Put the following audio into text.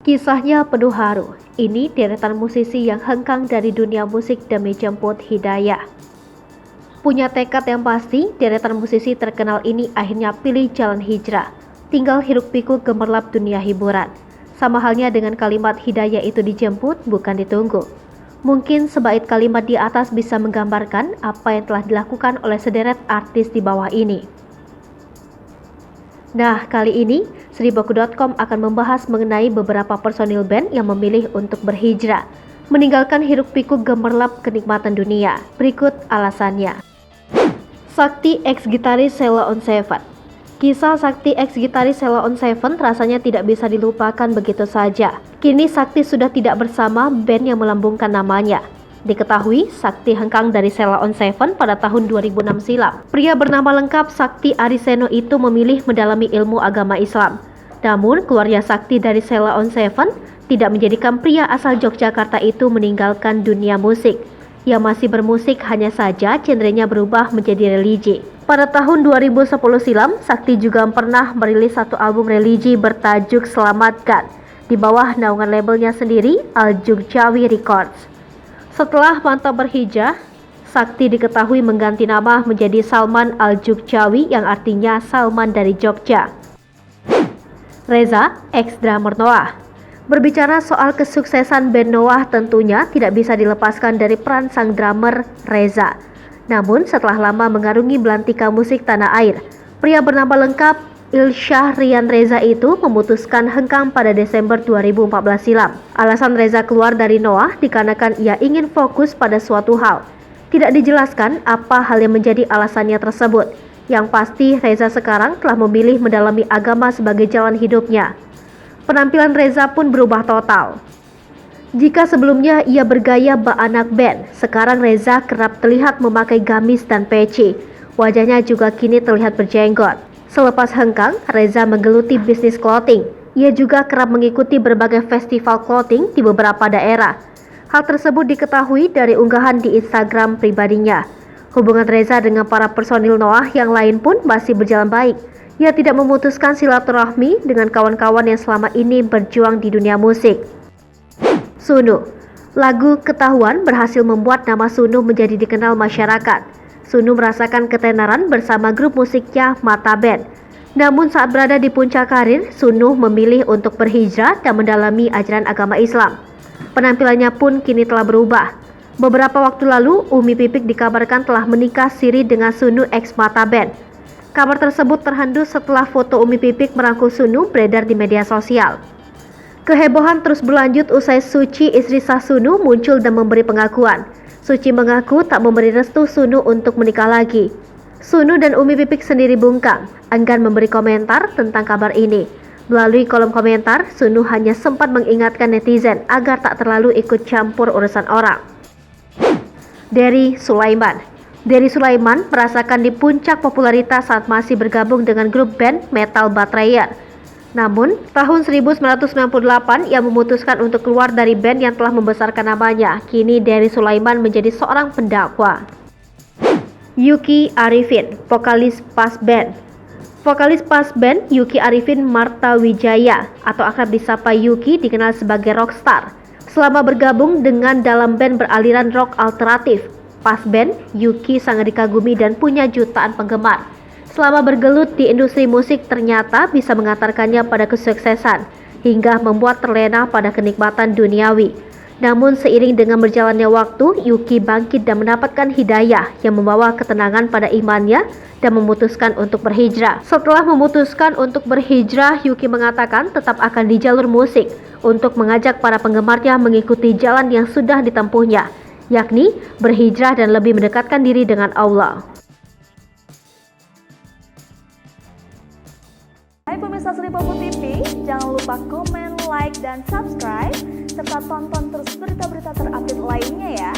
Kisahnya penuh haru. Ini deretan musisi yang hengkang dari dunia musik demi jemput hidayah. Punya tekad yang pasti, deretan musisi terkenal ini akhirnya pilih jalan hijrah. Tinggal hiruk-pikuk gemerlap dunia hiburan. Sama halnya dengan kalimat hidayah itu dijemput, bukan ditunggu. Mungkin sebaik kalimat di atas bisa menggambarkan apa yang telah dilakukan oleh sederet artis di bawah ini. Nah, kali ini Seribuku.com akan membahas mengenai beberapa personil band yang memilih untuk berhijrah, meninggalkan hiruk-pikuk gemerlap kenikmatan dunia. Berikut alasannya. Sakti ex-gitaris Sheila on 7. Kisah Sakti ex-gitaris Sheila on 7 rasanya tidak bisa dilupakan begitu saja. Kini Sakti sudah tidak bersama band yang melambungkan namanya. Diketahui, Sakti hengkang dari Sheila on 7 pada tahun 2006 silam. Pria bernama lengkap Sakti Ariseno itu memilih mendalami ilmu agama Islam. Namun, keluarnya Sakti dari Sheila on 7 tidak menjadikan pria asal Yogyakarta itu meninggalkan dunia musik. Yang masih bermusik, hanya saja genrenya berubah menjadi religi. Pada tahun 2010 silam, Sakti juga pernah merilis satu album religi bertajuk Selamatkan di bawah naungan labelnya sendiri, Al-Jugjawi Records. Setelah mantap berhijrah, Sakti diketahui mengganti nama menjadi Salman Al-Jugjawi yang artinya Salman dari Jogja. Reza, ex-drummer Noah. Berbicara soal kesuksesan band Noah tentunya tidak bisa dilepaskan dari peran sang drummer Reza. Namun setelah lama mengarungi belantika musik tanah air, pria bernama lengkap Ilsyah Rian Reza itu memutuskan hengkang pada Desember 2014 silam. Alasan Reza keluar dari Noah dikarenakan ia ingin fokus pada suatu hal. Tidak dijelaskan apa hal yang menjadi alasannya tersebut. Yang pasti Reza sekarang telah memilih mendalami agama sebagai jalan hidupnya. Penampilan Reza pun berubah total. Jika sebelumnya ia bergaya bak anak band, sekarang Reza kerap terlihat memakai gamis dan peci. Wajahnya juga kini terlihat berjenggot. Selepas hengkang, Reza menggeluti bisnis clothing. Ia juga kerap mengikuti berbagai festival clothing di beberapa daerah. Hal tersebut diketahui dari unggahan di Instagram pribadinya. Hubungan Reza dengan para personil Noah yang lain pun masih berjalan baik. Ia tidak memutuskan silaturahmi dengan kawan-kawan yang selama ini berjuang di dunia musik. Sunu. Lagu Ketahuan berhasil membuat nama Sunu menjadi dikenal masyarakat. Sunu merasakan ketenaran bersama grup musiknya Mata Band. Namun saat berada di puncak karir, Sunu memilih untuk berhijrah dan mendalami ajaran agama Islam. Penampilannya pun kini telah berubah. Beberapa waktu lalu, Umi Pipik dikabarkan telah menikah siri dengan Sunu ex Mata Band. Kabar tersebut terhembus setelah foto Umi Pipik merangkul Sunu beredar di media sosial. Kehebohan terus berlanjut usai Suci, istri sah Sunu, muncul dan memberi pengakuan. Suci mengaku tak memberi restu Sunu untuk menikah lagi. Sunu dan Umi Pipik sendiri bungkam, enggan memberi komentar tentang kabar ini. Melalui kolom komentar, Sunu hanya sempat mengingatkan netizen agar tak terlalu ikut campur urusan orang. Dery Sulaiman. Dery Sulaiman merasakan di puncak popularitas saat masih bergabung dengan grup band metal Batrayer. Namun, tahun 1998 ia memutuskan untuk keluar dari band yang telah membesarkan namanya. Kini Dery Sulaiman menjadi seorang pendakwa. Yuki Arifin, vokalis Pas Band. Vokalis Pas Band Yuki Arifin Marta Wijaya atau akrab disapa Yuki dikenal sebagai rockstar. Selama bergabung dengan dalam band beraliran rock alternatif, Pas Band, Yuki sangat dikagumi dan punya jutaan penggemar. Selama bergelut di industri musik ternyata bisa mengantarkannya pada kesuksesan hingga membuat terlena pada kenikmatan duniawi. Namun seiring dengan berjalannya waktu, Yuki bangkit dan mendapatkan hidayah yang membawa ketenangan pada imannya dan memutuskan untuk berhijrah. Setelah memutuskan untuk berhijrah, Yuki mengatakan tetap akan di jalur musik untuk mengajak para penggemarnya mengikuti jalan yang sudah ditempuhnya, yakni berhijrah dan lebih mendekatkan diri dengan Allah. Hai pemirsa Seribuku TV, jangan lupa komen, like, dan subscribe, serta tonton terus berita-berita terupdate lainnya ya.